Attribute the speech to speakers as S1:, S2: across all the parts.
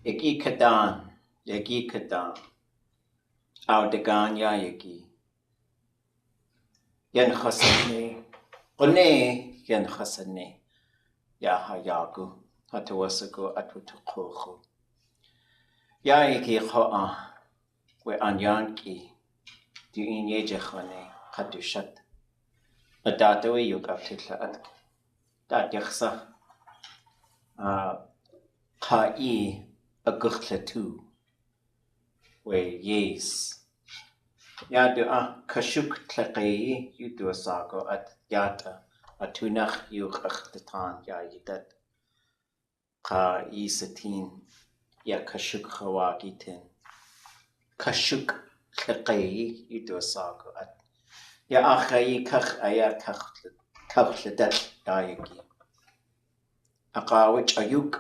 S1: Yagi kadan. Audagan ya yagi. Yan khasane. Qone yan khasane. Ya hayagu. Hatawasago atutukho. Ya yagi khoa. We anyanki. Du inyeje khane. Kadushat. Adatawe yuk aptitla. Dat yaksa. Ka'i agukhlatu. We yes. Yadu kashuk tlaqi yudu sago at yata atunach yuk achtatan ya yidat ka isatin ya kashuk hawagitin kashuk tlaqi yudu sago at ya akhayi kach aya kachtladat yagi aqawich ayuk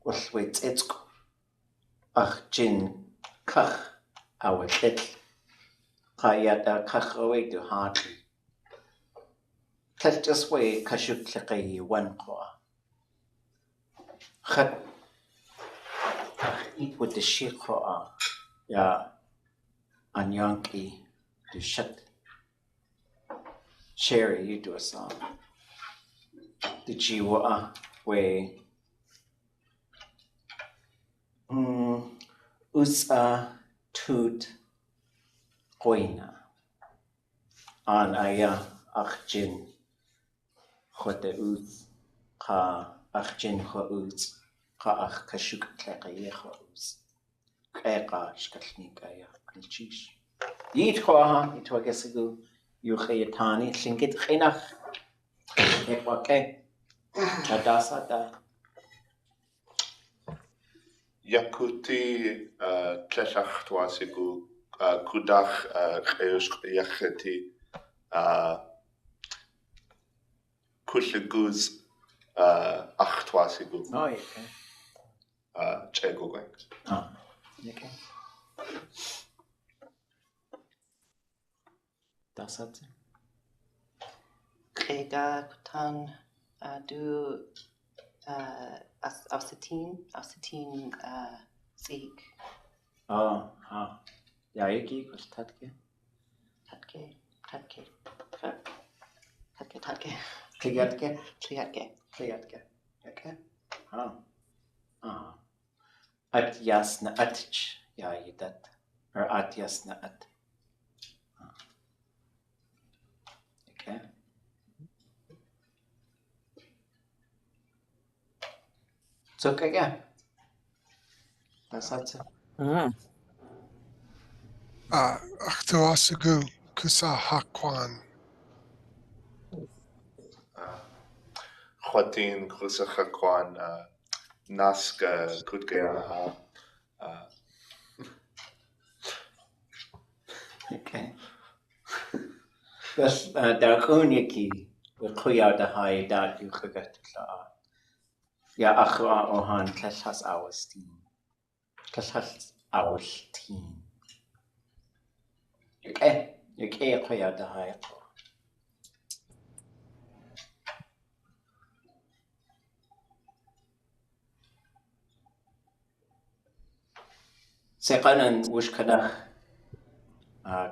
S1: walwait etsk jin kach awetlet Kayata kachawe to hardly. Tet just way kashuk tlaqi one kwa. Khat eat with the shikwa ya anyanki to shut. Sherry you do a song. The jiwa way usa tut Qoina an aya achjin khote uz ka achjin khouz ka ach kashuk tlaqi khouz qeqa shkalnik aya kulchish yit khoha itwagesigu yu khaytani singit khinach eqwake adasata
S2: Yakuti tleshach twasigu kudach X'éig yacheti kullaguz achtwasigu.
S1: Oh, okay.
S2: ʼatudli.
S1: Oh, okay. Dasat.
S3: X'éig kutan du X'éig.
S1: Oh, ha. Ja, yagi kultatke.
S3: Tatke.
S1: Kayatke. Okay. At yasna atch. Ja, yidat. Or at yasna at. Okay. So kaya. Dasat.
S4: Achtuasigu kusa hakwan.
S2: Khotin kusachakwan naska kudgaya.
S1: Okay. Dus daar kun je ki. We kuya de hai dat u gegat klaar. Ja, achwa ohan klashas awestin. Klashas awestin. Okay. Okay, kuya de hai. Sekanan wushkadach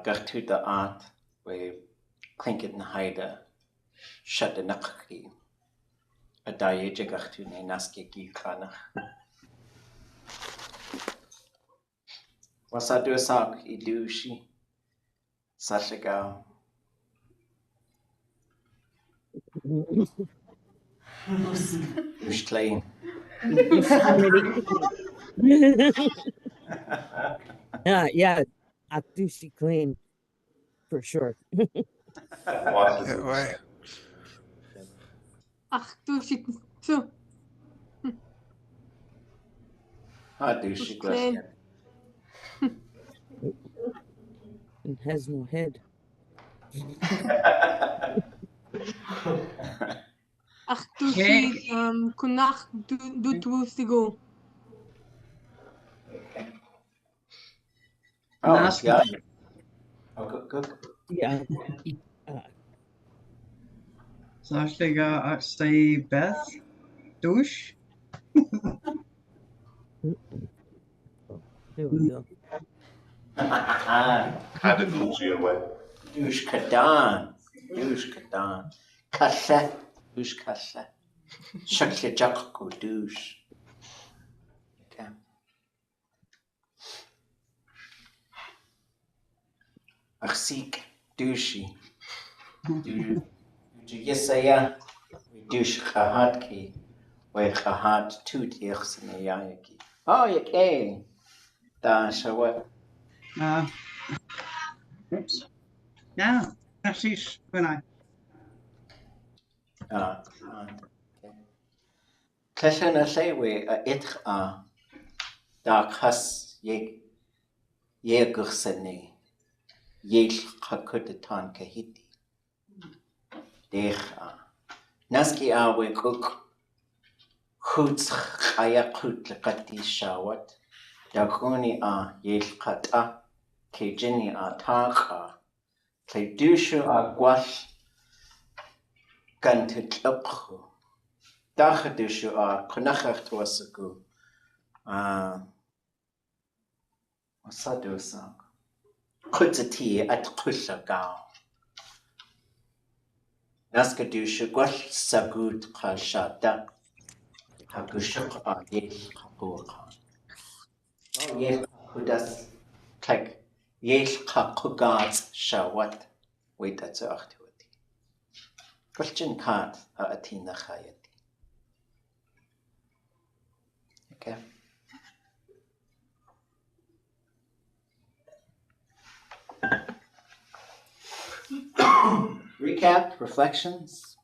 S1: gartu de art we klinket na haida shut the nakki. A dayeje gartu ne naske ki kranach. Wasadu sak ilushi Sashaga. Ushklain.
S5: Yeah, Atushi clean for sure.
S4: That way.
S6: Atushi.
S1: Adushi clean.
S5: It has no head.
S6: Atushi kunach du tusigo.
S1: Oh, yeah. Oh, good.
S5: Yeah.
S7: Sashiga stay Beth douche.
S5: There we go.
S2: Had a Gucci away.
S1: Douche kadan. Douche kadan. Kassa. Douche kassa. Shakya jakku douche. Okay. X'éig douchey. Yesaya. Douche kahatki. We kahat toot yachsanayaki. Oh, yake. Da shawat.
S7: Oops. Ja, precies. Vanuit.
S1: Clyllen y llewi y idch da chas iegwch syni yeil chacwyd y tan cahidi. Dech Naski we cook chwts chaya chwt lygadi siawad. Da chwni yeil chata cejini Táax'aa. Cle dwysio gwall gan tytlwpchw. Dach dwysio cwnachach twasagu. Wasa dwysag? Chwtati at chwlla gael. Nasga dwysio gwall sagwd cha siada. Ha gwysio yeil chapwch. Yeil chwdas cleg yeil chapwgad siawad. Wait, that's a achtuati. Gwalchin cat a atina chayati. Okay. Recap, reflections,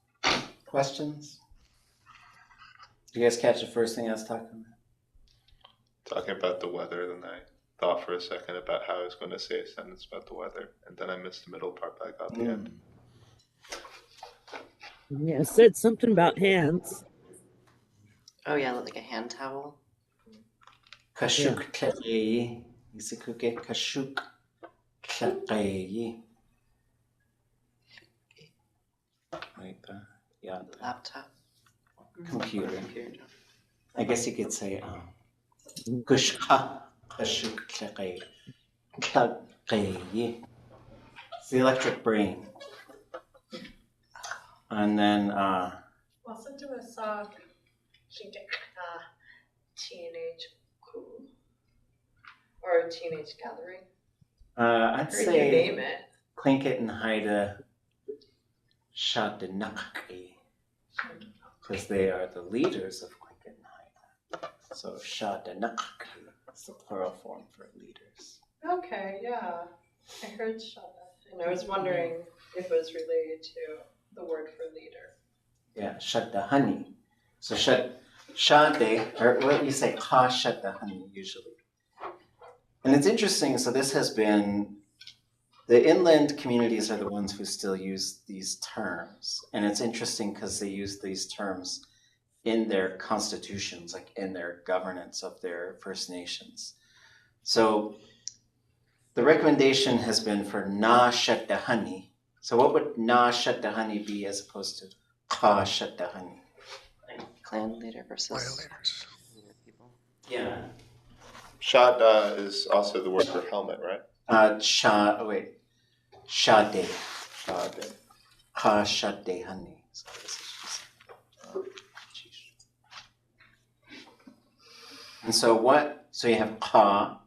S1: questions. Did you guys catch the first thing I was talking about?
S2: Talking about the weather, then I thought for a second about how I was going to say a sentence about the weather, and then I missed the middle part, but I got the end.
S5: Yeah, it said something about hands.
S3: Oh yeah, like a hand towel.
S1: Kashuk tlayi. Isikuke kashuk tlayi. Wait, yeah.
S3: Laptop.
S1: Computer. I guess you could say kushka kashuk tlayi. Tlayi. It's the electric brain. And then
S8: Wasn't there a song she did teenage cool or a teenage gathering?
S1: I'd
S8: Or you
S1: say
S8: name it.
S1: Tlingit and Haida Shadanakki, because they are the leaders of Tlingit and Haida. So Shadanakki is the plural form for leaders.
S8: Okay, yeah. I heard Shada, and I was wondering if it was related to the word for leader.
S1: Yeah, Shadahani. So Shade, or what you say, Ka Shadahani usually. And it's interesting, so this has been, the inland communities are the ones who still use these terms. And it's interesting because they use these terms in their constitutions, like in their governance of their First Nations. So the recommendation has been for Na Shadahani. So what would Na Shadahani be as opposed to Ka Shadahani?
S3: Clan leader versus
S4: Violators.
S3: people.
S1: Yeah.
S2: Shad is also the word for helmet, right?
S1: Shade. Shade. Ka Shadahani. And so what? So you have Ka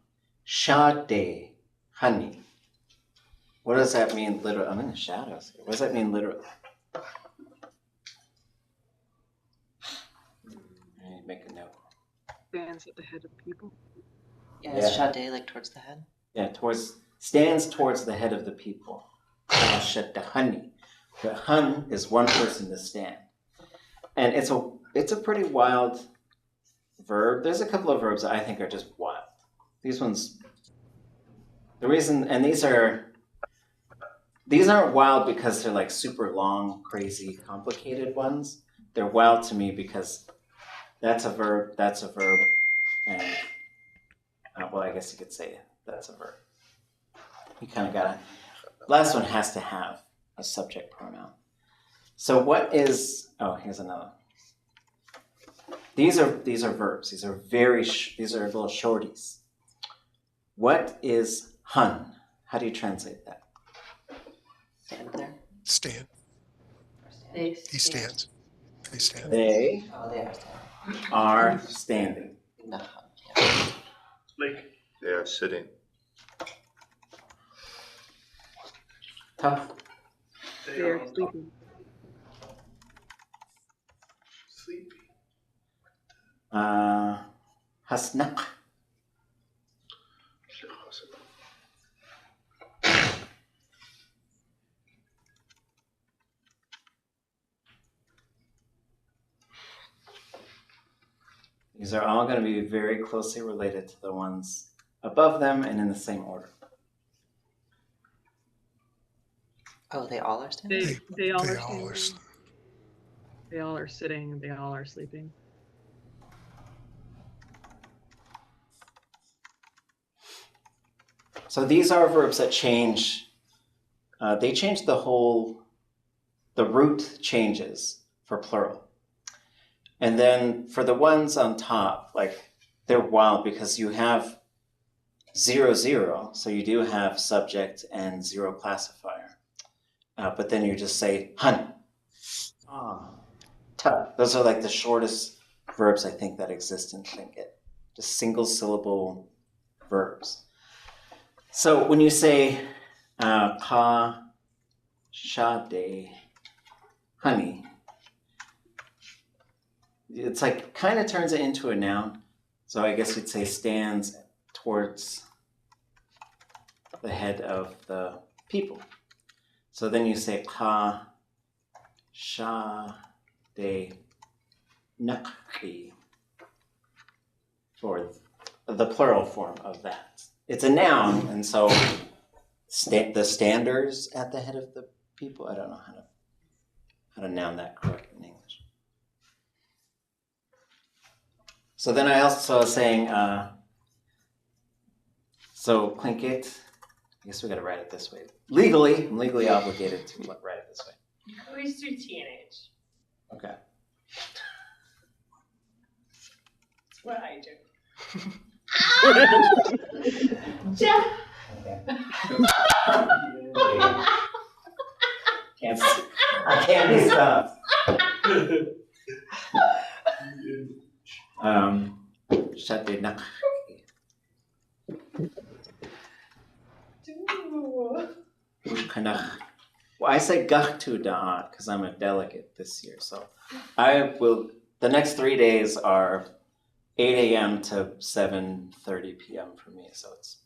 S1: Shade Honey. What does that mean literally? I'm in the shadows here. What does that mean literally? I need to make a note.
S6: Stands at the head of people.
S3: Yeah, is Shade like towards the head?
S1: Yeah, stands towards the head of the people. Honey. The hun is one person to stand. And it's a pretty wild verb. There's a couple of verbs that I think are just wild. These ones, the reason, and these aren't wild because they're like super long, crazy, complicated ones. They're wild to me because that's a verb, and well, I guess you could say that's a verb. You kind of gotta, last one has to have a subject pronoun. So what is, oh, here's another. These are verbs. These are these are little shorties. What is hun? How do you translate that?
S3: Stand there.
S4: Stand.
S8: They
S4: He stands. They stand.
S1: They
S3: Oh, they are standing.
S1: are standing.
S3: No. Yeah.
S2: They are sitting.
S1: Tough.
S6: They are sleeping.
S2: Sleepy.
S1: Hasnaq. These are all going to be very closely related to the ones above them and in the same order.
S3: Oh, they all are standing?
S6: They all
S4: They
S6: are
S4: all are.
S6: standing. They all are sitting. They all are sleeping.
S1: So these are verbs that change. They change the root changes for plural. And then for the ones on top, like they're wild because you have 0, 0. So you do have subject and 0 classifier. But then you just say hun. Those are like the shortest verbs I think that exist in Tlingit. Just single syllable verbs. So when you say ka shade honey, it's like kind of turns it into a noun. So I guess you'd say stands towards the head of the people. So then you say ka shade naqi for the plural form of that. It's a noun, and so the standers at the head of the people. I don't know how to noun that correct in English. So then I also was saying, so Tlingit, I guess we got to write it this way. I'm legally obligated to write it this way.
S8: Always do TNH.
S1: Okay.
S8: That's what I do.
S1: I can't be stopped. Shade naq. Well, I say ʼatudli.átk because I'm a delegate this year. So the next 3 days are 8 a.m. to 7:30 p.m. for me. So it's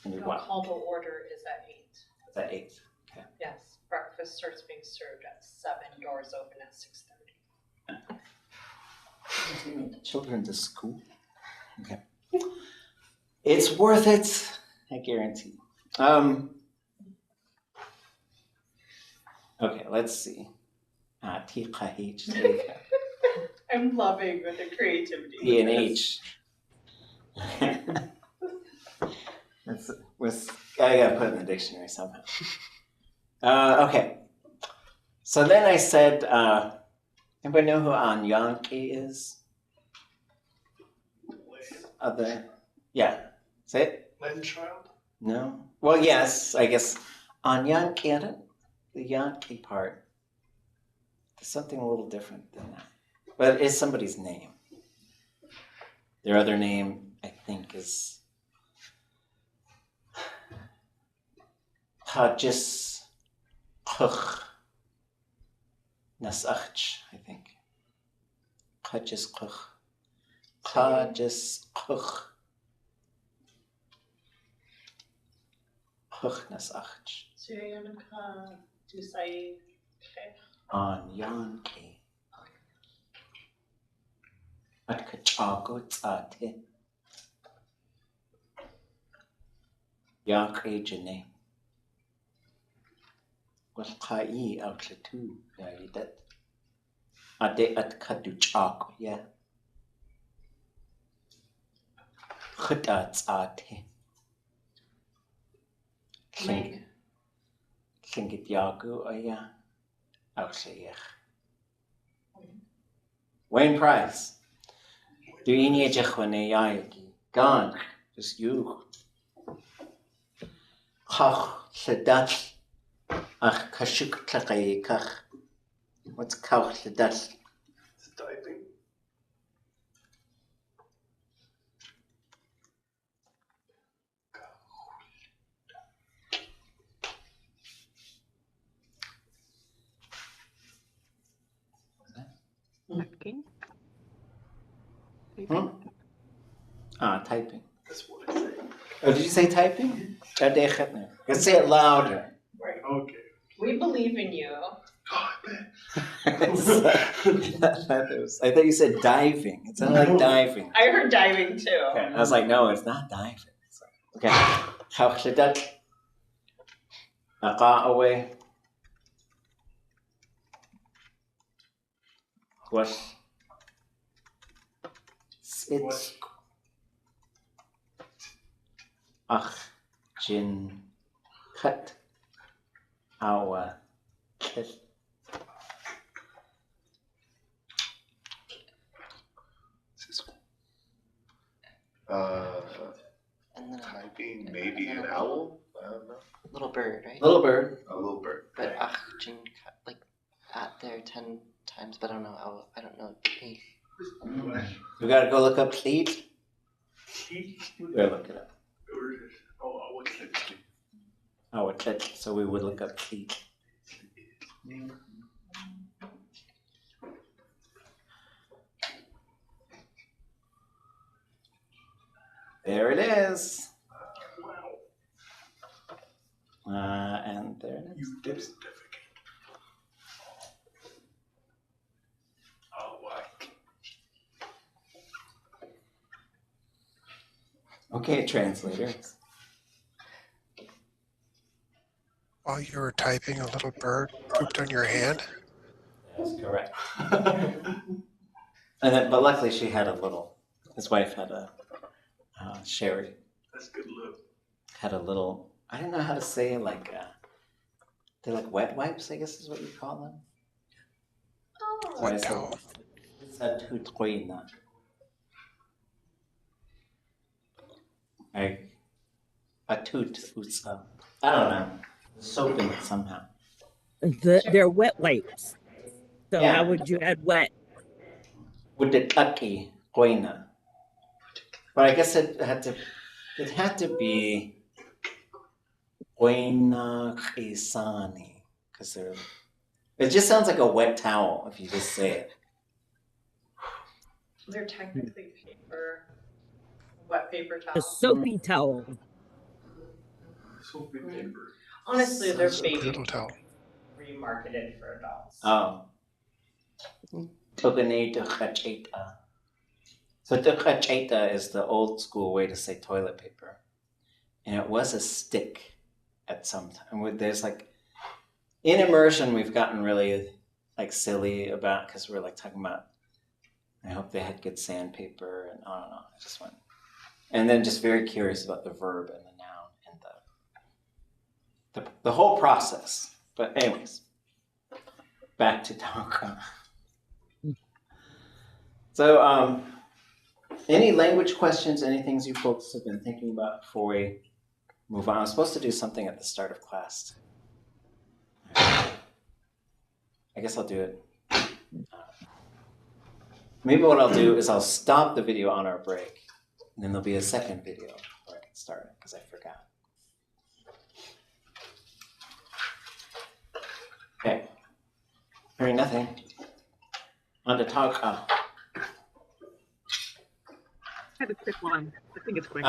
S1: going to be wild.
S8: Call to order is at 8.
S1: It's at 8. Okay.
S8: Yes, breakfast starts being served at 7. Doors open at 6:30.
S1: Taking the children to school. Okay. It's worth it, I guarantee. Okay, let's see. X'éig.
S8: I'm loving the creativity.
S1: P&H. I gotta put it in the dictionary somehow. Okay. So then I said, anybody know who Kayaaní is? Yeah. Say it?
S2: Land child?
S1: No? Well, yes, I guess. Kayaaní, the Yankee part. There's something a little different than that. But it is somebody's name. Their other name, I think, is Hajis Kuch Nasach, I think. Hajis Kuch. Hajis Kuch. Kuch Nasach.
S8: So you're going to do say
S1: Kayaaní. ʼatudli.átk. X'éig. والقائي أو تلتو يايدت ʼatudli.átk يا ʼatudli.átk Lingi ياقو أيا أو X'éig. Wayne Price. Duini Jechwaneyaki. Gone. Just you. Kach Shadat. Ach Kashuk Tlakay Kach. What's Kach Shadat?
S2: It's typing.
S6: Typing.
S1: Hmm? Typing.
S2: That's what I say.
S1: Oh, did you say typing? Let's say it louder.
S8: Right.
S2: Okay.
S8: We believe in you.
S1: I thought you said diving. It sounded like diving.
S8: I heard diving too.
S1: Okay. I was like, no, it's not diving. So, okay. How should that? Away. What? It's. Ach, Jin, cut. Our.
S3: And then
S2: Typing, maybe an owl? I don't know.
S3: little bird, right?
S1: Little bird.
S2: A little bird.
S3: But like at there 10 times, but I don't know. I don't know.
S1: We gotta go look up X'éig. We'll look it up. Oh, what's it? So we would look up X'éig. There it is. And there it is. Oops. Okay, translators.
S4: While you were typing, a little bird pooped on your hand.
S1: That's correct. And then, but luckily she had a little. His wife had a Sherry.
S2: That's good look.
S1: Had a little. I don't know how to say like. They're like wet wipes, I guess is what you call them.
S8: Oh.
S4: Wet towel.
S1: I don't know. Soap in it somehow.
S5: They're wet wipes. So
S1: Yeah.
S5: how would you add wet?
S1: With the taki koina. But I guess it had to be koina kisani. Because it just sounds like a wet towel if you just say it.
S8: They're technically paper, wet paper
S5: A
S8: towels.
S5: soapy towel.
S2: Soapy paper.
S8: Honestly, they're
S4: Soapy
S8: baby
S4: little towel.
S8: remarketed for adults.
S1: Oh. Togane tuchacheta. So tuchacheta is the old school way to say toilet paper. And it was a stick at some time. There's like, in immersion, we've gotten really like silly about, because we're like talking about, I hope they had good sandpaper, and I don't know, I just went. And then just very curious about the verb and the noun and the whole process. But anyways, back to Táax'aa. So any language questions, any things you folks have been thinking about before we move on? I was supposed to do something at the start of class. I guess I'll do it. Maybe what I'll do is I'll stop the video on our break, and then there'll be a second video before I can start it, because I forgot. Okay. Hearing nothing. On to Táax'aa.
S6: I had a quick one. I think it's quick.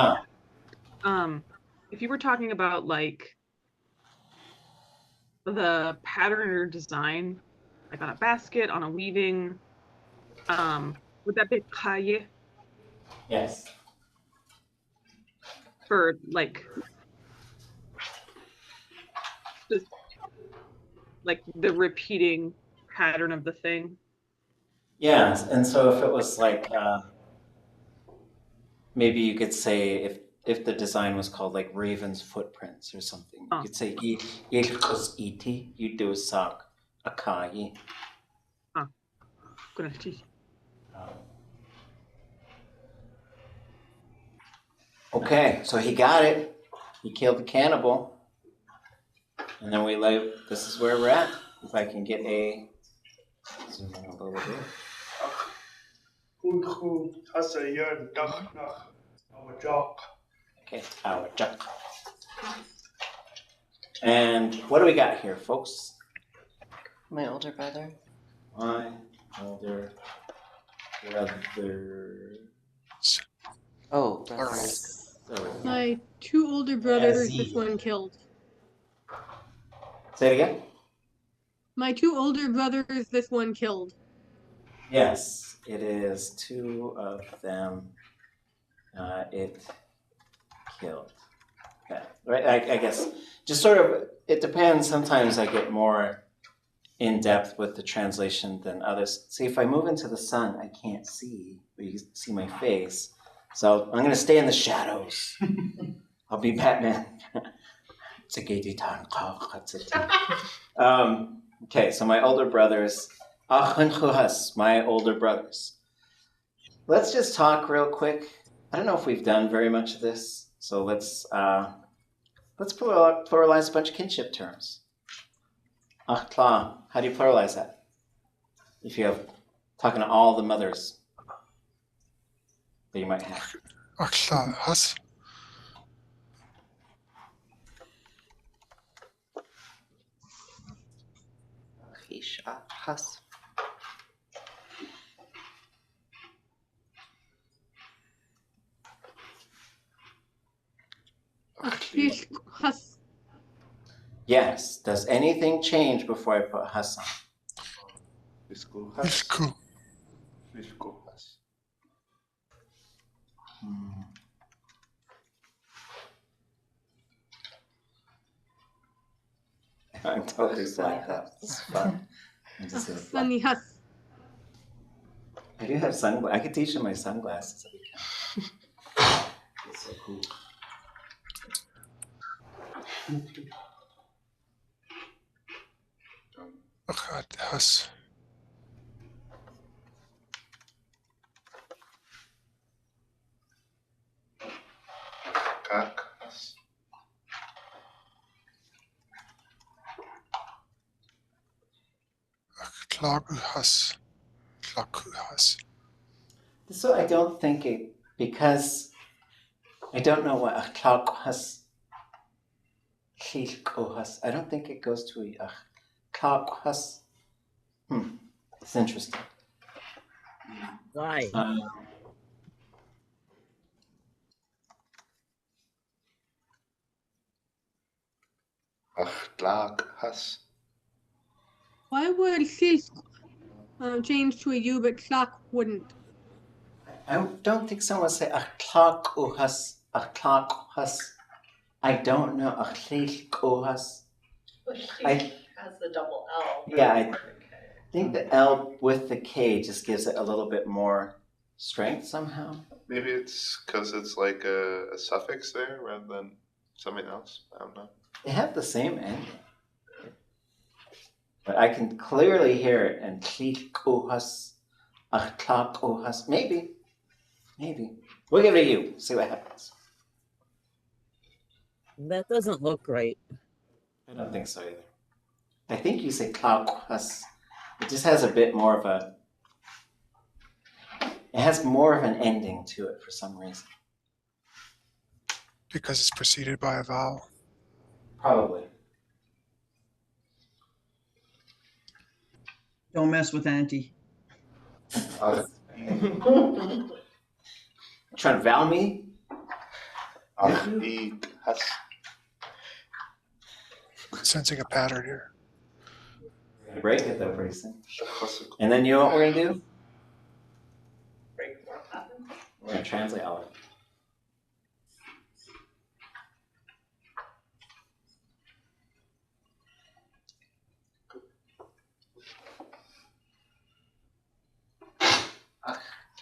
S6: If you were talking about like the pattern or design, like on a basket, on a weaving, would that be kaye
S1: Yes.
S6: for like just like the repeating pattern of the thing?
S1: Yeah, and so if it was like, maybe you could say if the design was called like Raven's Footprints or something, you could say Yechus iti, you do sak akai.
S6: Gonna teach.
S1: Okay, so he got it. He killed the cannibal. And then this is where we're at. If I can get a zoom in a little bit. Okay, our duck. And what do we got here, folks?
S3: My older brother.
S1: My older brother.
S3: Oh, brothers.
S1: So,
S9: My two older brothers, this one killed.
S1: say it again?
S9: My two older brothers, this one killed.
S1: Yes, it is two of them. It killed. Okay, right. I guess just sort of. It depends. Sometimes I get more in depth with the translation than others. See, if I move into the sun, I can't see, but you can see my face. So I'm going to stay in the shadows. I'll be Batman. Okay, so my older brothers. My older brothers. Let's just talk real quick. I don't know if we've done very much of this, so let's pluralize a bunch of kinship terms. A'atudli, how do you pluralize that? If you have talking to all the mothers that you might have.
S4: a'atudli.átk.
S3: Has.
S9: Has.
S1: Yes. Does anything change before I put Hassan?
S2: Fiscal has.
S4: Fiscal.
S2: Fiscal has.
S1: I'm totally like that. This is fun. I'm just gonna fly.
S9: Sunny has.
S1: I do have sunglasses. I could teach him my sunglasses if we can. It's so cool.
S4: has.
S2: Kak has.
S4: Klagu has. Klaku has.
S1: So I don't think it, because I don't know what a'atudli has, has. I don't think it goes to a a'atudli has. It's interesting.
S5: Why?
S2: A'atudli has.
S9: Why would X'éig change to a U but clock wouldn't?
S1: I don't think someone would say a'atudli has, a'atudli has. I don't know a'atudli has.
S8: Well, she
S1: I-
S8: has the double L.
S1: Yeah, I think the L with the K just gives it a little bit more strength somehow.
S2: Maybe it's because it's like a suffix there rather than something else. I don't know.
S1: They have the same ending. But I can clearly hear it and has, a'atudli has. Maybe. We'll give it a U, see what happens.
S5: That doesn't look right.
S1: I don't think so either. I think you say has. It just has a bit more of a, it has more of an ending to it for some reason.
S4: Because it's preceded by a vowel.
S1: Probably.
S7: Don't mess with Auntie.
S1: Trying to vowel me?
S2: X'éig has.
S4: Sensing a pattern here.
S1: We're gonna break it though pretty soon. And then you know what we're gonna do?
S8: Break what happened.
S1: We're gonna translate all of it.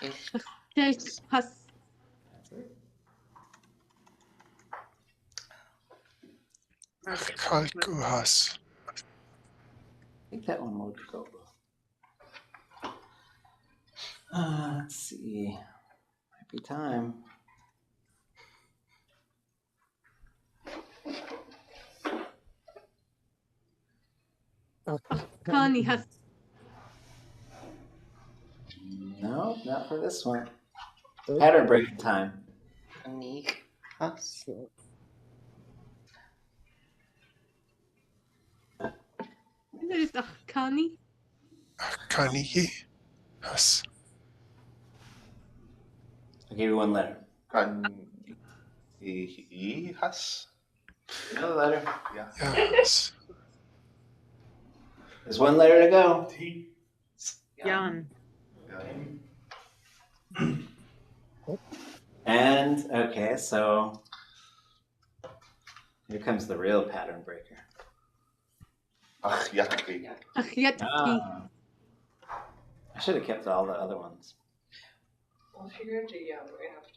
S9: X'éig has.
S1: That's it.
S4: Kalku has.
S1: I think that one would go. Let's see. Might be time.
S9: Kayaaní has.
S1: No, not for this one. Pattern breaking time.
S3: Unique us.
S9: Isn't it just Kayaaní?
S4: Kayaaní has.
S1: I'll give you one letter.
S2: Has.
S1: Another letter.
S2: Yeah.
S4: Yes.
S1: There's one letter to go.
S6: Yan.
S1: And okay, so here comes the real pattern breaker.
S2: A'atudli.
S9: ʼatudli.
S1: I should have kept all the other ones.
S8: Well, if you're going to do young, we have to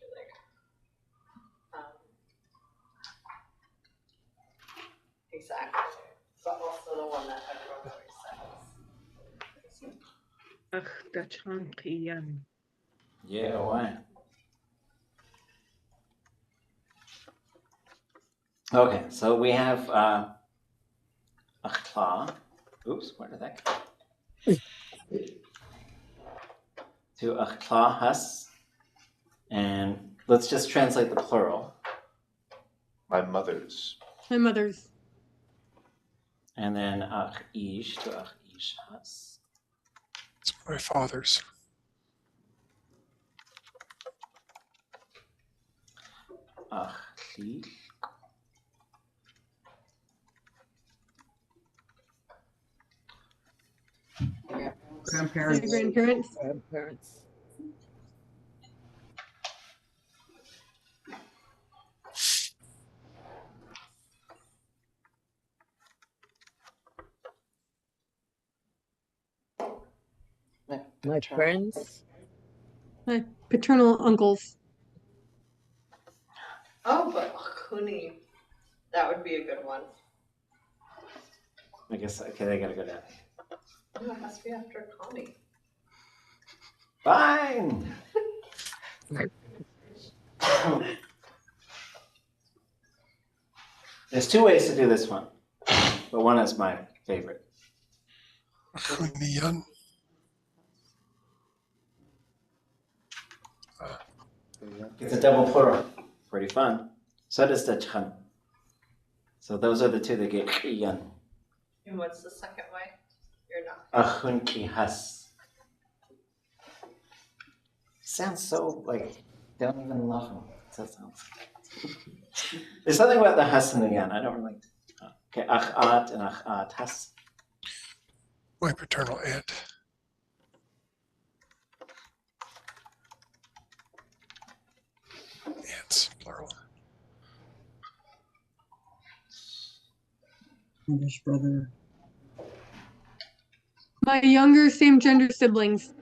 S8: exactly. But also the one that everyone always says.
S6: The chunky yan.
S1: Yeah, why? Okay, so we have a claw. Oops, where did that go? To a claw has, and let's just translate the plural.
S2: My mother's.
S9: My mother's.
S1: And then X'éig to X'éig has.
S4: It's my father's.
S1: X'éig.
S9: My
S7: Grandparents.
S9: grandparents.
S5: Grandparents. My friends.
S9: My paternal uncles.
S8: Oh, but Kuni, that would be a good one.
S1: I guess, okay, they gotta go down.
S8: No, it has to be after Connie.
S1: Fine! There's two ways to do this one, but one is my favorite.
S4: Kuniyan.
S1: It's a double plural. Pretty fun. So does the chan. So those are the two that get Kayaaní.
S8: And what's the second way? You're not.
S1: Achun ki has. Sounds so like, don't even love him. That sounds. There's something about the has in the yan. I don't really. Okay, ach'at and ach'at has.
S4: My paternal aunt. Aunts, plural.
S7: Youngest brother.
S9: My younger same gender siblings.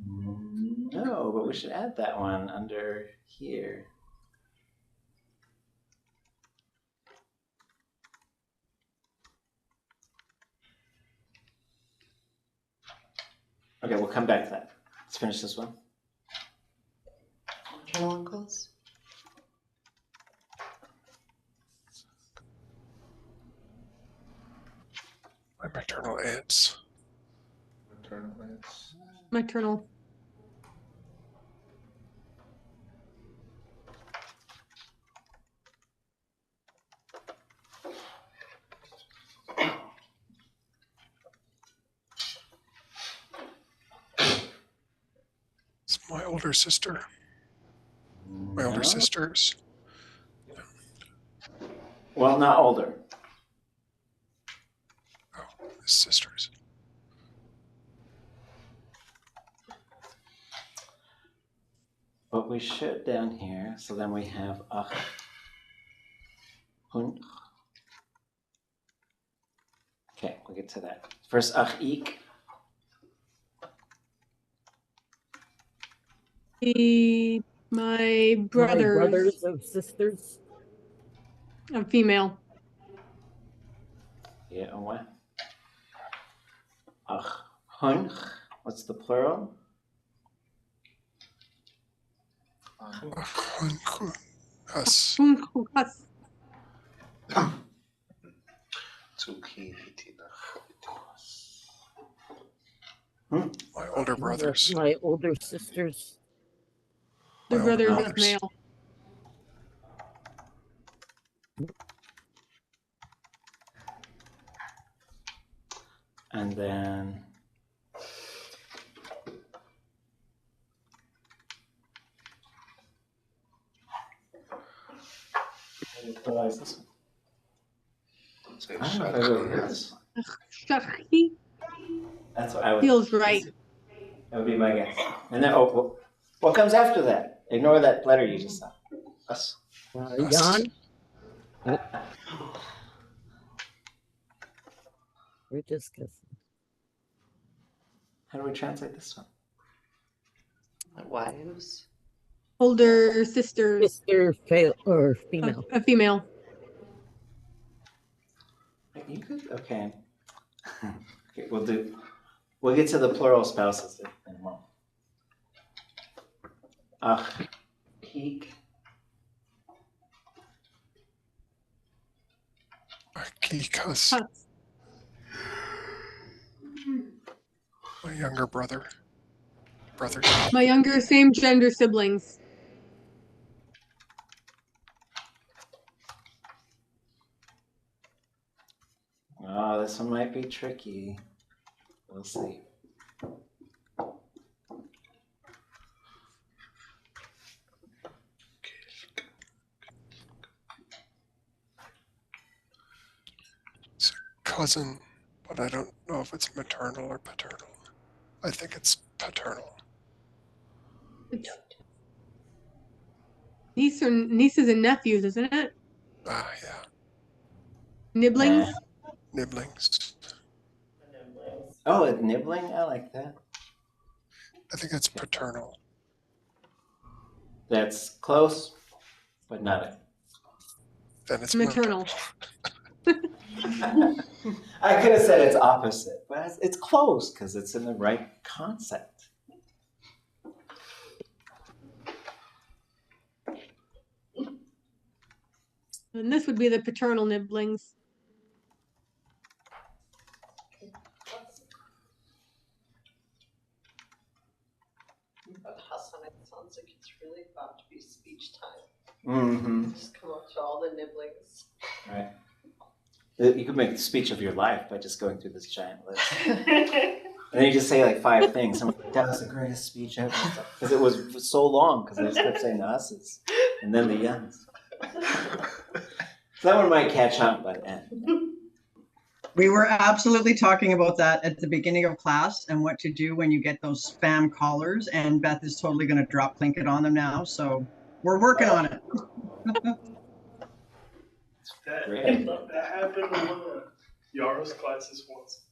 S1: No, but we should add that one under here. Okay, we'll come back to that. Let's finish this one.
S3: Maternal uncles.
S4: My maternal aunts.
S2: Maternal aunts.
S9: Maternal.
S4: It's my older sister. My older
S1: No?
S4: sisters.
S1: Well, not older.
S4: Oh, his sisters.
S1: But we should down here. So then we have hun. Okay, we'll get to that. First, X'éig.
S9: My
S5: My
S9: brothers.
S5: brothers and sisters.
S9: A female.
S1: Yeah, and what? Hun. What's the plural?
S4: Us.
S9: Us.
S2: It's
S4: My older brothers.
S5: My older sisters.
S9: The
S4: My
S9: brothers
S4: older
S9: of
S4: brothers.
S9: male.
S1: And then what is this one? I don't know if I've ever heard this one.
S9: Shakhi
S1: That's what I would.
S9: feels right.
S1: That would be my guess. And then, what comes after that? Ignore that letter you just saw. Us.
S5: Jan. We're just guessing.
S1: How do we translate this one?
S3: Wives.
S9: Older sisters.
S5: Sister or female.
S9: A female.
S1: You could, okay. Okay, we'll get to the plural spouses in a moment. X'éig.
S4: Kikas. My younger brother. Brothers.
S9: My younger same gender siblings.
S1: Oh, this one might be tricky. We'll see.
S4: It's a cousin, but I don't know if it's maternal or paternal. I think it's paternal.
S9: Nieces and nephews, isn't it?
S4: Ah, yeah.
S9: Nibblings.
S4: Nibblings.
S1: Oh, a nibbling? I like that.
S4: I think it's paternal.
S1: That's close, but not it.
S4: Then it's
S9: Maternal.
S1: I could have said it's opposite, but it's close because it's in the right concept.
S9: And this would be the paternal nibblings.
S8: But Hassan, it sounds like it's really about to be speech time.
S1: Mm-hmm.
S8: Just come up to all the nibblings.
S1: Right. You could make the speech of your life by just going through this giant list. And then you just say like 5 things. I'm like, that was the greatest speech ever. Because it was so long, because I just kept saying the us's and then the yuns. So that one might catch on by the end.
S7: We were absolutely talking about that at the beginning of class and what to do when you get those spam callers. And Beth is totally going to drop Plinkett on them now. So we're working on it.
S10: That happened in one of Yaro's classes once.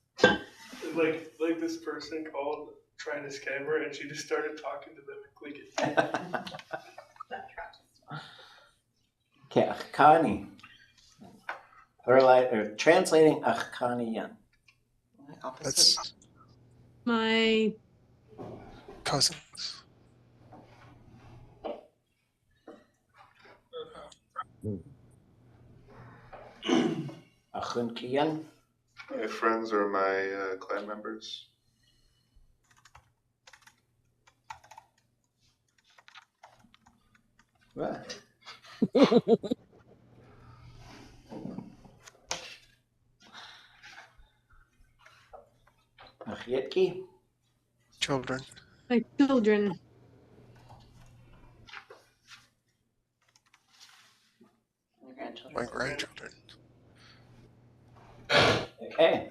S10: Like this person called trying to scam her, and she just started talking to them and clicking.
S8: That tracks.
S1: Okay, Kayaaní. Translating Kayaaní.
S3: Opposite.
S4: That's
S9: My
S4: cousins.
S1: Kian.
S2: My friends are my clan members.
S1: What? X'éig.
S4: Children.
S9: my children.
S3: Your grandchildren.
S4: My grandchildren.
S1: Okay.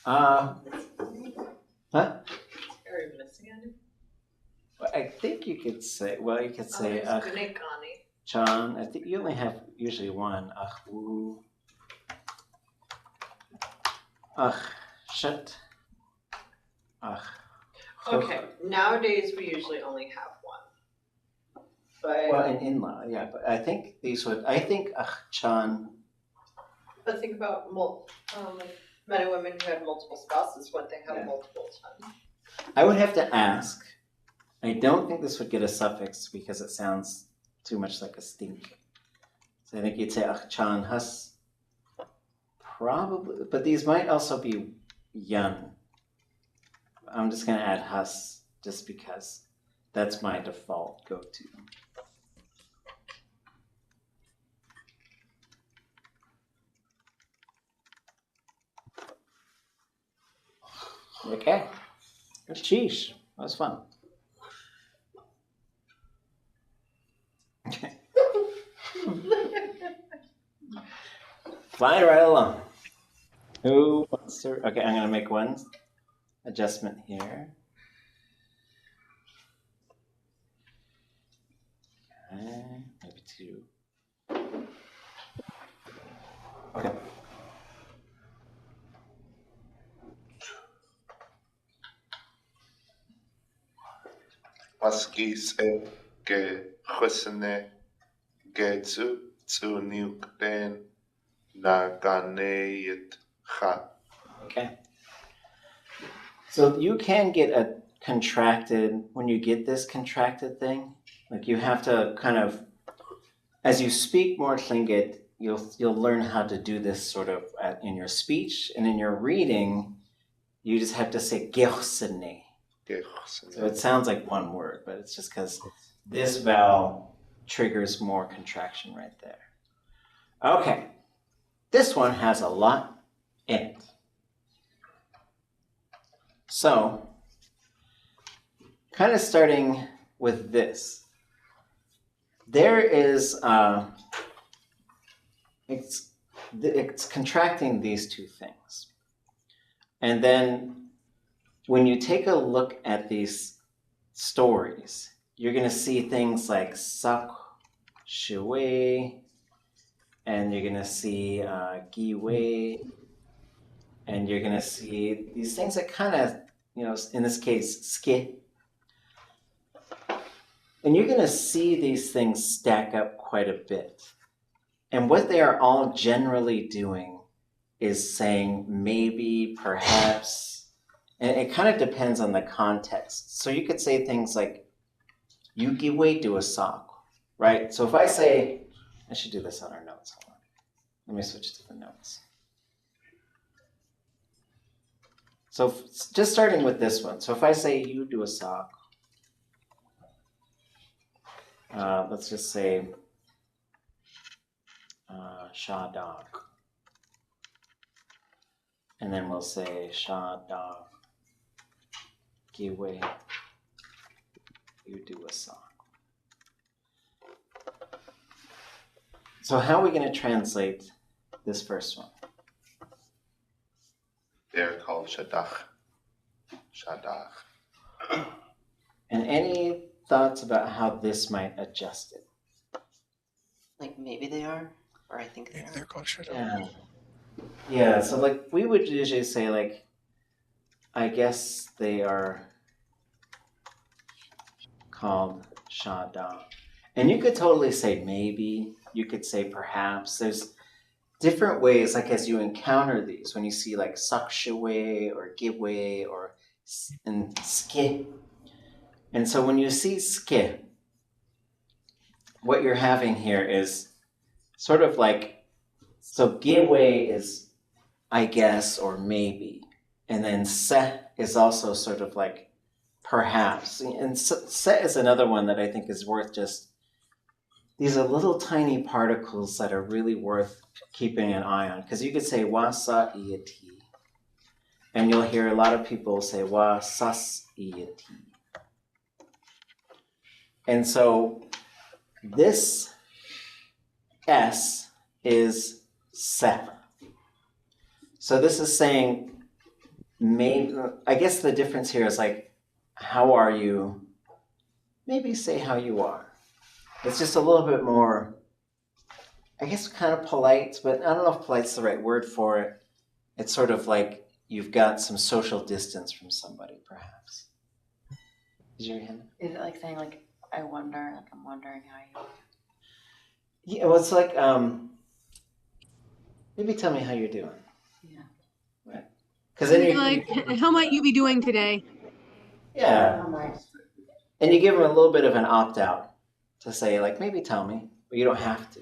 S1: Huh?
S8: Are you missing any?
S1: Well, I think you could say, well, you could say,
S8: there's Kayaaní.
S1: Chan. I think you only have usually one. Wu. Shit.
S8: Okay, nowadays we usually only have one. But
S1: Well, in in-law, yeah, but I think Chan.
S8: but think about men and women who had multiple spouses when they have
S1: Yeah.
S8: multiple sons.
S1: I would have to ask. I don't think this would get a suffix because it sounds too much like a stink. So I think you'd say Chan Hus. probably, but these might also be yun. I'm just going to add hus just because that's my default go-to. Okay. Sheesh. That was fun. Okay. Flying right along. Who wants to? Okay, I'm going to make one adjustment here. Okay, maybe two. Okay.
S2: Paskis ge chusene ge zu niukden na ganeyet cha.
S1: Okay. So you can get a contracted, when you get this contracted thing, like you have to kind of, as you speak more Tlingit, you'll learn how to do this sort of in your speech, and in your reading, you just have to say geoxene. So it sounds like one word, but it's just because this vowel triggers more contraction right there. Okay, this one has a lot in it. So, kind of starting with this, there is, it's contracting these two things. And then when you take a look at these stories, you're going to see things like sak, shiwei, and you're going to see giwei, and you're going to see these things that kind of, in this case, ske. And you're going to see these things stack up quite a bit. And what they are all generally doing is saying maybe, perhaps, and it kind of depends on the context. So you could say things like, you giwei do a sak, right? So if I say, I should do this on our notes. Hold on. Let me switch to the notes. So just starting with this one. So if I say you do a sak, let's just say shadag. And then we'll say shadag, giwei, you do a sak. So how are we going to translate this first one?
S2: They're called shadach. Shadach.
S1: And any thoughts about how this might adjust it?
S3: Like maybe they are, or I think they are.
S4: They're called shadach.
S1: Yeah, so like we would usually say like, I guess they are called shada. And you could totally say maybe, you could say perhaps. There's different ways, like as you encounter these, when you see like sakshiwe or giwe or and ske. And so when you see ske, what you're having here is sort of like, so giwe is I guess or maybe. And then se is also sort of like perhaps. And se is another one that I think is worth just, these are little tiny particles that are really worth keeping an eye on. Because you could say wasa iati. And you'll hear a lot of people say wasas iati. And so this S is se. So this is saying, maybe, I guess the difference here is like, how are you? Maybe say how you are. It's just a little bit more, I guess, kind of polite, but I don't know if polite's the right word for it. It's sort of like you've got some social distance from somebody, perhaps. Is your hand?
S3: Is it like saying like, I wonder, like I'm wondering how you are?
S1: Yeah, well, it's like, maybe tell me how you're doing.
S3: Yeah.
S1: Right. Because then you're
S9: like, how might you be doing today?
S1: Yeah. And you give them a little bit of an opt-out to say, like, maybe tell me, but you don't have to,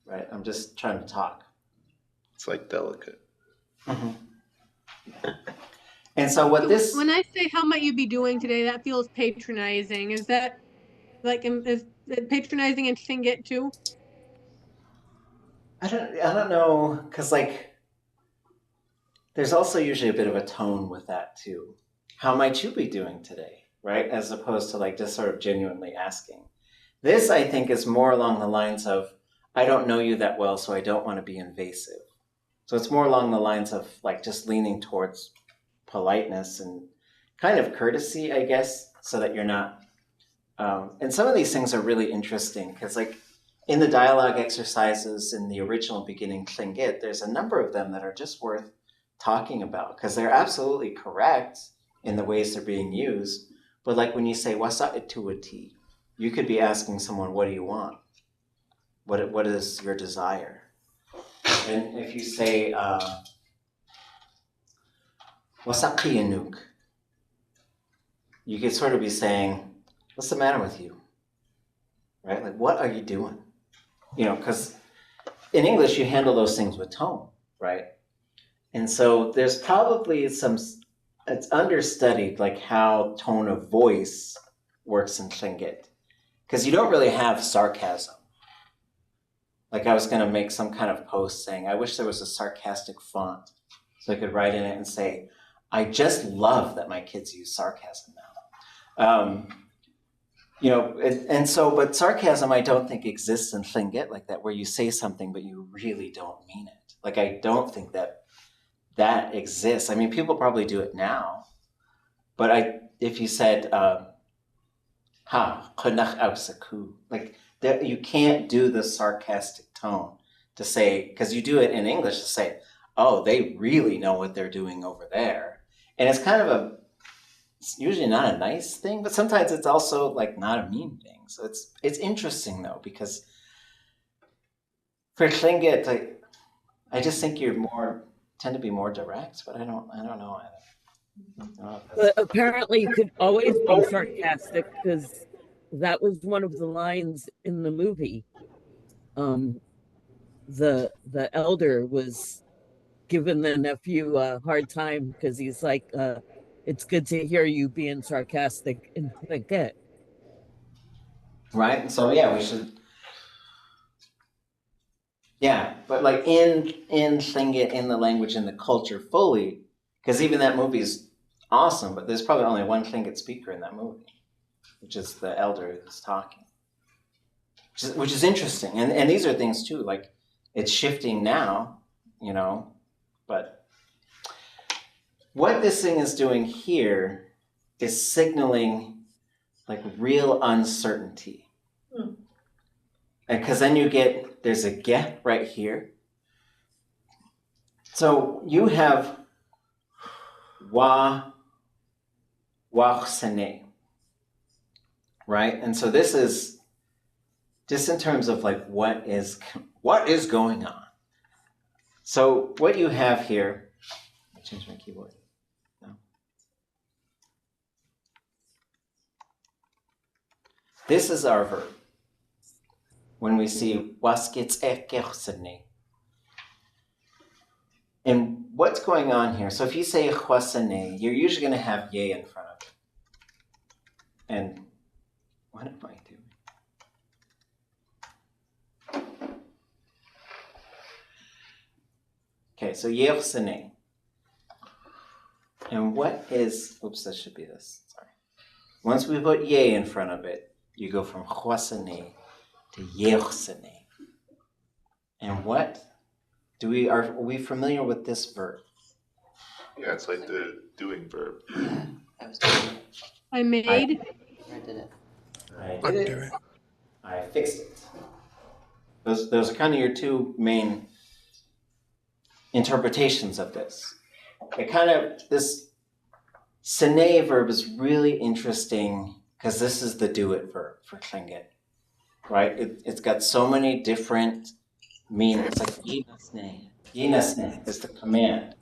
S1: right? I'm just trying to talk.
S2: It's like delicate.
S1: And so what this,
S9: When I say how might you be doing today, that feels patronizing. Is that like is it patronizing in Tlingit too?
S1: I don't know, because like there's also usually a bit of a tone with that too. How might you be doing today, right? As opposed to like just sort of genuinely asking. This, I think, is more along the lines of, I don't know you that well, so I don't want to be invasive. So it's more along the lines of like just leaning towards politeness and kind of courtesy, I guess, so that you're not. And some of these things are really interesting because like in the dialogue exercises in the original beginning Tlingit, there's a number of them that are just worth talking about because they're absolutely correct in the ways they're being used. But like when you say, wasa ʼatudli', you could be asking someone, what do you want? What is your desire? And if you say, wasa Kayaaní', you could sort of be saying, what's the matter with you? Right? Like, what are you doing? You know, because in English, you handle those things with tone, right? And so there's probably it's understudied, like how tone of voice works in Tlingit. Because you don't really have sarcasm. Like I was going to make some kind of post saying, I wish there was a sarcastic font so I could write in it and say, I just love that my kids use sarcasm now. You know, but sarcasm I don't think exists in Tlingit like that, where you say something but you really don't mean it. Like I don't think that exists. I mean, people probably do it now, but if you said, like that, you can't do the sarcastic tone to say, because you do it in English to say, oh, they really know what they're doing over there. And it's kind of it's usually not a nice thing, but sometimes it's also like not a mean thing. So it's interesting though, because for Tlingit, I just think tend to be more direct, but I don't know.
S5: But apparently you could always be sarcastic because that was one of the lines in the movie. The elder was giving the nephew a hard time because he's like, it's good to hear you being sarcastic in Tlingit.
S1: Right? So yeah, we should. Yeah, but like in Tlingit, in the language, in the culture fully, because even that movie is awesome, but there's probably only one Tlingit speaker in that movie, which is the elder who's talking, which is interesting. And these are things too, like it's shifting now, you know, but what this thing is doing here is signaling like real uncertainty. And because then there's a get right here. So you have wa'chsene, right? And so this is just in terms of like what is going on. So what you have here, I'll change my keyboard. No. This is our verb. When we see X'éig. And what's going on here? So if you say X'éig, you're usually going to have ye in front of it. And what am I doing? Okay, so X'éig. And what is, oops, that should be this, sorry. Once we put ye in front of it, you go from X'éig to X'éig. And what are we familiar with this verb?
S2: Yeah, it's like the doing verb.
S3: I was doing it.
S9: I made.
S3: I did it.
S1: I did it. I fixed it. Those are kind of your two main interpretations of this. This sene verb is really interesting because this is the do it verb for Tlingit. Right? It's got so many different meanings. Like yinasne. Yinasne is the command.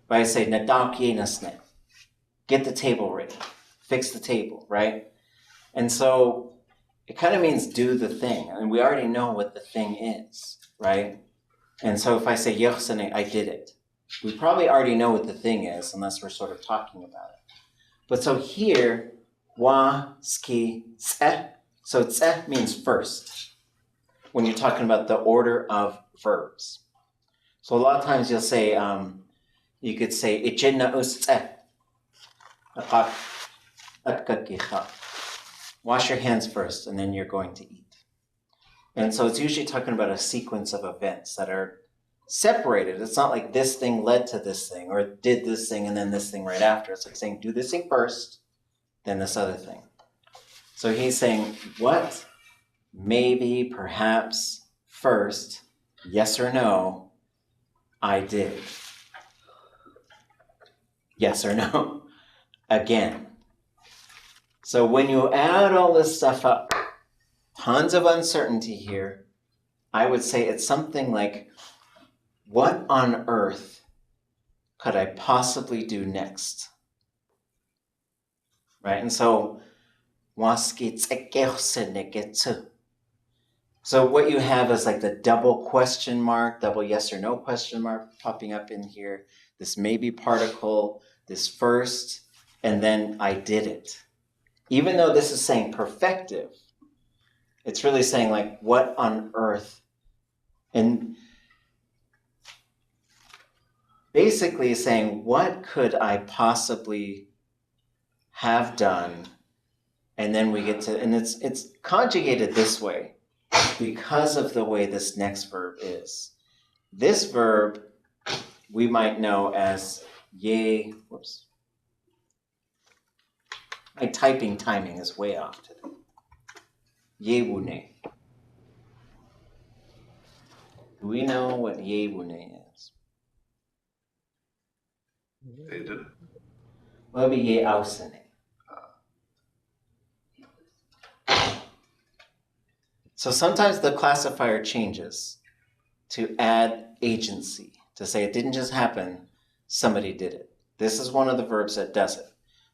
S1: But I say nadak yinasne. Get the table ready. Fix the table, right? And so it kind of means do the thing. And we already know what the thing is, right? And so if I say yochsene, I did it. we probably already know what the thing is, unless we're sort of talking about it. But so here, wa, ski, tse. So tse means first, when you're talking about the order of verbs. So a lot of times you'll say, you could say, ichinna us tse. Wash your hands first, and then you're going to eat. And so it's usually talking about a sequence of events that are separated. It's not like this thing led to this thing, or did this thing and then this thing right after. It's like saying, do this thing first, then this other thing. So he's saying, what? Maybe, perhaps, first, yes or no, I did. Yes or no, again. So when you add all this stuff up, tons of uncertainty here, I would say it's something like, what on earth could I possibly do next? Right? And so, so what you have is like the double question mark, double yes or no question mark popping up in here, this maybe particle, this first, and then I did it. Even though this is saying perfective, it's really saying like, what on earth? And basically saying, what could I possibly have done? And then we get to, and it's conjugated this way because of the way this next verb is. This verb we might know as ye, whoops. My typing timing is way off today. Yewune. Do we know what yewune is?
S2: They did it.
S1: What would be ye ausene? So sometimes the classifier changes to add agency, to say it didn't just happen, somebody did it. This is one of the verbs that does it.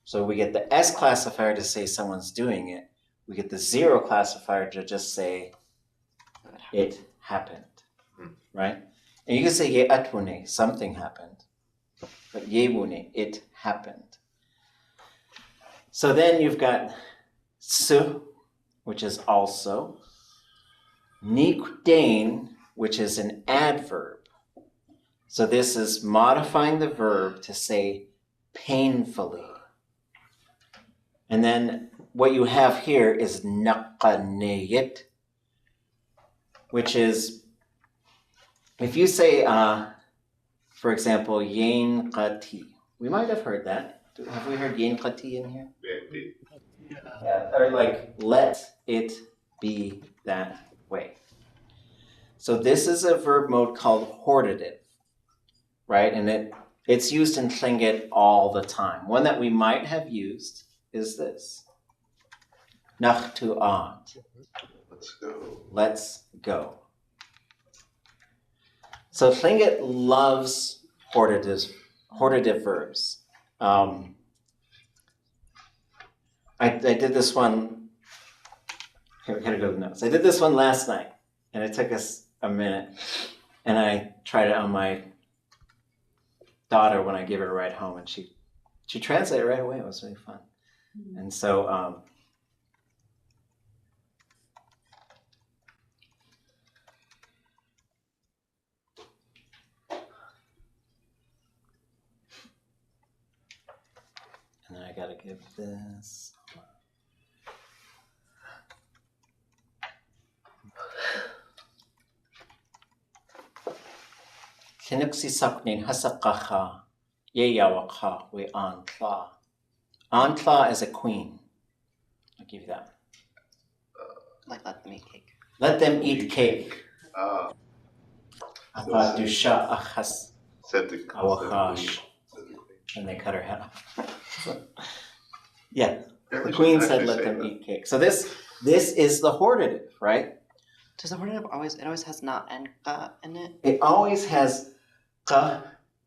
S1: So we get the S classifier to say someone's doing it. We get the zero classifier to just say it happened, right? And you can say ye atwune, something happened, but yewune, it happened. So then you've got su, which is also, nikdain, which is an adverb. So this is modifying the verb to say painfully. And then what you have here is naqaneyit, which is, if you say, for example, yin qati, we might have heard that. Have we heard yin qati in here?
S2: Maybe.
S1: Yeah, or like, let it be that way. So this is a verb mode called hortative, right? And it's used in Tlingit all the time. One that we might have used is this. ʼatudli.átk.
S2: Let's go.
S1: Let's go. So Tlingit loves hortative verbs. I did this one. Here, we gotta go to the notes. I did this one last night, and it took us a minute. And I tried it on my daughter when I gave her a ride home, and she translated right away. It was really fun. And so and then I gotta give this. Kinuksi saknin hasakacha yeyawakha we antla. Antla is a queen. I'll give you that.
S3: Like let them eat cake.
S1: Let them eat cake. Dusha achas awachash. And they cut her head off. Yeah, the queen said let them eat cake. So this is the hortative, right?
S3: Does the hortative always, it always has not and ka in it?
S1: It always has ka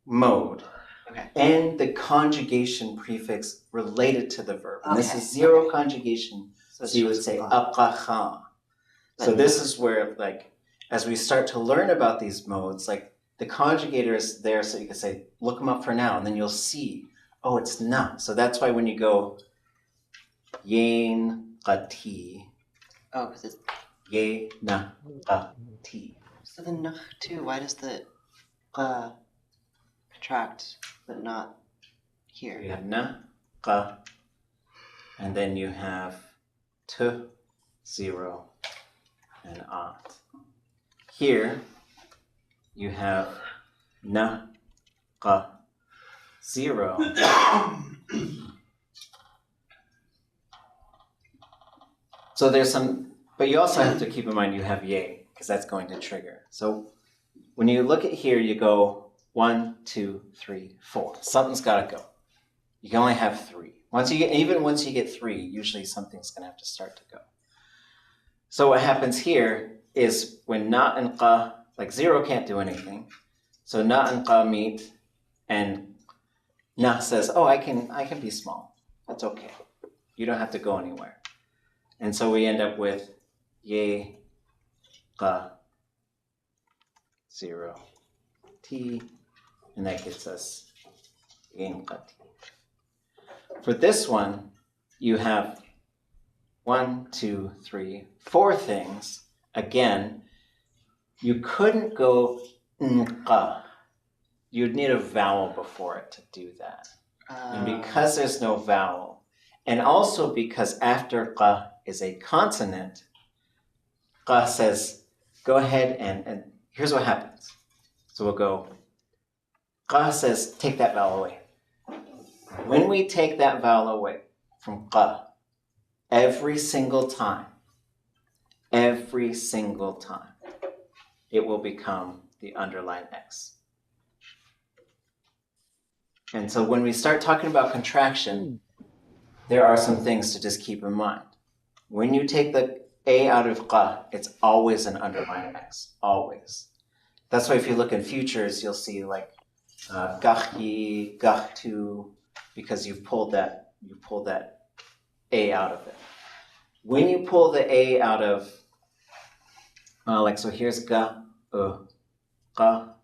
S1: mode.
S3: Okay.
S1: And the conjugation prefix related to the verb. And this is zero conjugation. So you would say aqacha. So this is where, like, as we start to learn about these modes, like the conjugator is there so you can say, look them up for now, and then you'll see, oh, it's na. So that's why when you go yin qati,
S3: Oh, because it's
S1: ye na qati.
S3: so the nuh too. Why does the contract but not here?
S1: You have na, qa, and then you have t, 0, and at. Here, you have na, qa, 0. So there's some, but you also have to keep in mind you have ye, because that's going to trigger. So when you look at here, you go 1, 2, 3, 4. Something's got to go. You can only have 3. Once you get 3, usually something's going to have to start to go. So what happens here is when na and qa, like 0 can't do anything. So na and qa meet, and na says, oh, I can be small. That's okay. You don't have to go anywhere. And so we end up with ye, qa, 0, t, and that gets us yin qa t. For this one, you have 1, 2, 3, 4 things. Again, you couldn't go nqa. You'd need a vowel before it to do that. And because there's no vowel, and also because after qa is a consonant, qa says, go ahead and here's what happens. So we'll go, qa says, take that vowel away. When we take that vowel away from qa, every single time, it will become the underlined X. And so when we start talking about contraction, there are some things to just keep in mind. When you take the A out of qa, it's always an underlined X, always. That's why if you look in futures, you'll see like gahyi, gahtu, because you've pulled that A out of it. When you pull the A out of, like so here's ga, qa,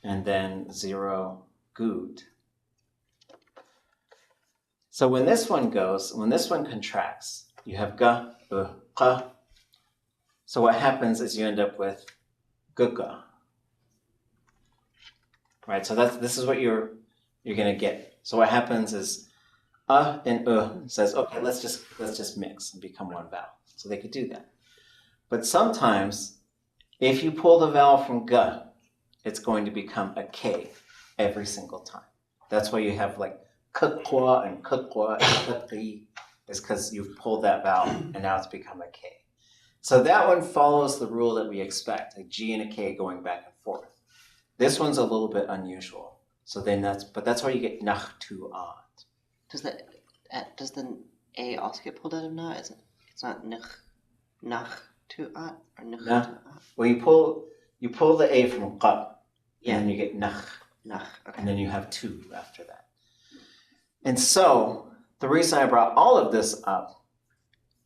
S1: and then 0, good. So when this one contracts, you have ga, qa. So what happens is you end up with guga. Right, so this is what you're gonna get. So what happens is and says, okay, let's just mix and become one vowel. So they could do that. But sometimes, if you pull the vowel from ga, it's going to become a K every single time. That's why you have like kukwa and kukri, is because you've pulled that vowel and now it's become a K. So that one follows the rule that we expect, a G and a K going back and forth. This one's a little bit unusual. So then that's why you get ʼatudli.átk.
S3: Does the A also get pulled out of na? It's not ʼatudli.átk or ʼatudli.átk?
S1: Well, you pull the A from qa, and then you get ʼatudli,
S3: okay.
S1: and then you have 2 after that. And so the reason I brought all of this up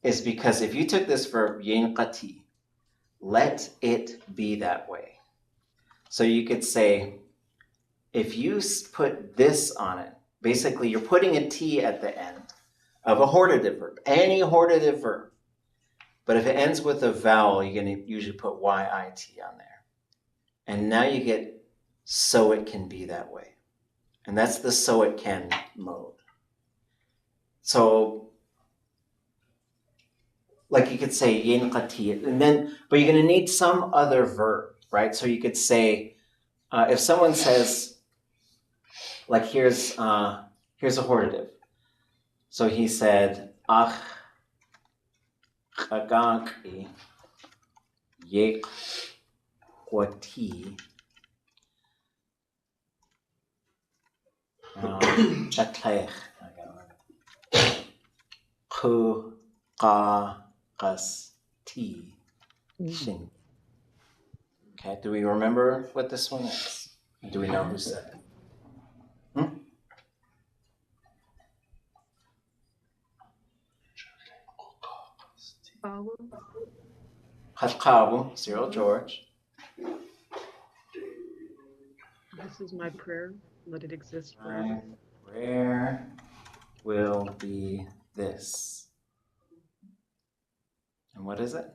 S1: is because if you took this verb yin qati, let it be that way. So you could say, if you put this on it, basically you're putting a T at the end of a hortative verb, any hortative verb. But if it ends with a vowel, you're going to usually put YIT on there. And now you get so it can be that way. And that's the so it can mode. So, like you could say yin qati, and then, but you're going to need some other verb, right? So you could say, if someone says, like here's a hortative. So he said, ach chagaki yek kwati chatlech ku qa qas ti shin. Okay, do we remember what this one is? Do we know who said it? Cyril George.
S6: This is my prayer. Let it exist
S1: My
S6: forever.
S1: prayer will be this. And what is it?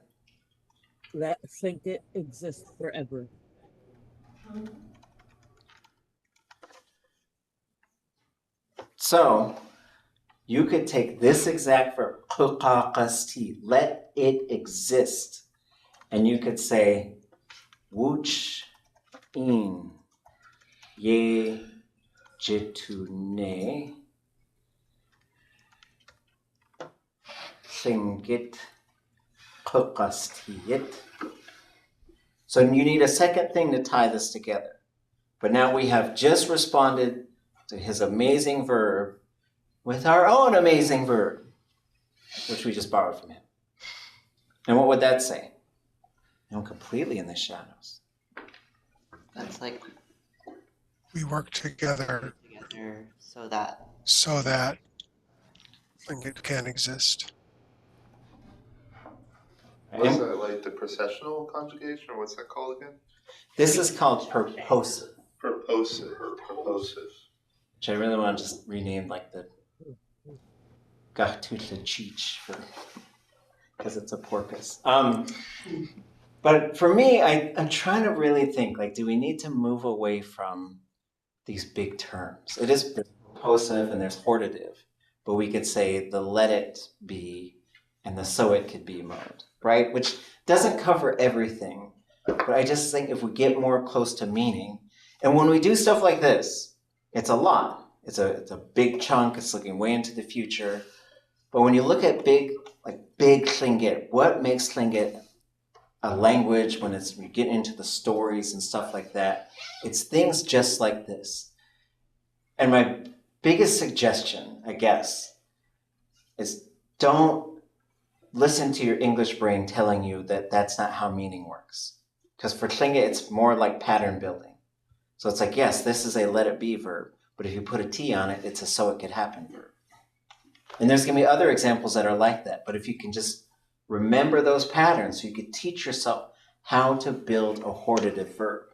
S5: Let Tlingit exist forever.
S1: So you could take this exact verb, let it exist, and you could say, Wooch in ye jitune Tlingit qaqastiyit. So you need a second thing to tie this together. But now we have just responded to his amazing verb with our own amazing verb, which we just borrowed from him. And what would that say? I'm completely in the shadows.
S3: That's like
S4: We work together
S3: together so that
S4: so that Lingi can exist.
S2: What's that, like the processional conjugation, or what's that called again?
S1: This is called purposive.
S2: Purposive. Purposive.
S1: Which I really want to just rename like the ʼatudli.átk because it's a porpoise. But for me, I'm trying to really think, like, do we need to move away from these big terms? It is purposive and there's hortative, but we could say the let it be and the so it could be mode, right? Which doesn't cover everything, but I just think if we get more close to meaning, and when we do stuff like this, it's a lot. It's a big chunk. It's looking way into the future. But when you look at big Tlingit, what makes Tlingit a language when you get into the stories and stuff like that? It's things just like this. And my biggest suggestion, I guess, is don't listen to your English brain telling you that that's not how meaning works. Because for Tlingit, it's more like pattern building. So it's like, yes, this is a let it be verb, but if you put a T on it, it's a so it could happen verb. And there's going to be other examples that are like that, but if you can just remember those patterns, so you can teach yourself how to build a hortative verb.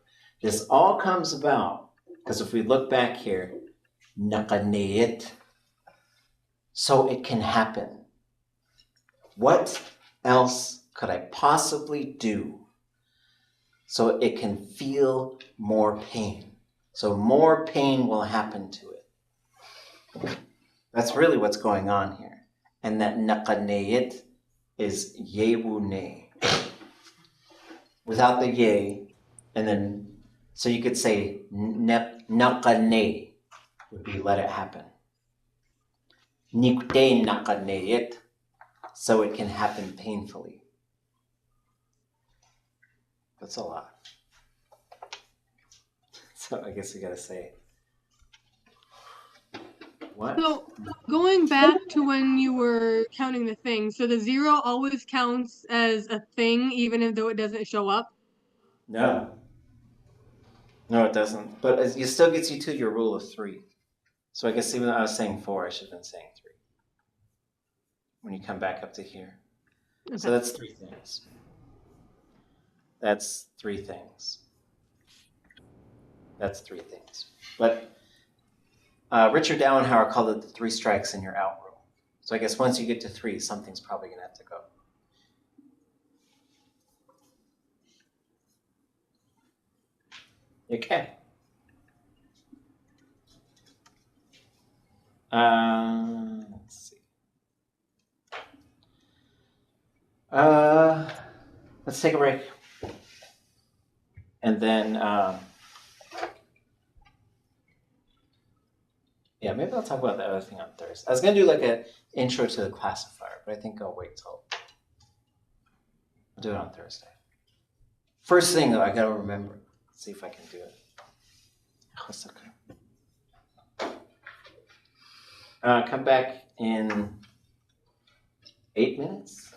S1: This all comes about because if we look back here, naqaneyit, so it can happen. What else could I possibly do so it can feel more pain? So more pain will happen to it. That's really what's going on here. And that naqaneyit is yewune. Without the ye, and then, so you could say naqane would be let it happen. Nikte naqaneyit, so it can happen painfully. That's a lot. So I guess we gotta say, what?
S9: So going back to when you were counting the things, so the 0 always counts as a thing, even though it doesn't show up?
S1: No. No, it doesn't. But it still gets you to your rule of 3. So I guess even though I was saying 4, I should have been saying 3. When you come back up to here. Okay. So that's 3 things. That's 3 things. That's 3 things. But Richard Dauenhauer called it the 3 strikes and you're out rule. So I guess once you get to 3, something's probably going to have to go. Okay. Let's see. Let's take a break. And then, yeah, maybe I'll talk about the other thing on Thursday. I was going to do like an intro to the classifier, but I think I'll wait till I'll do it on Thursday. First thing, though, I got to remember. Let's see if I can do it. Come back in 8 minutes.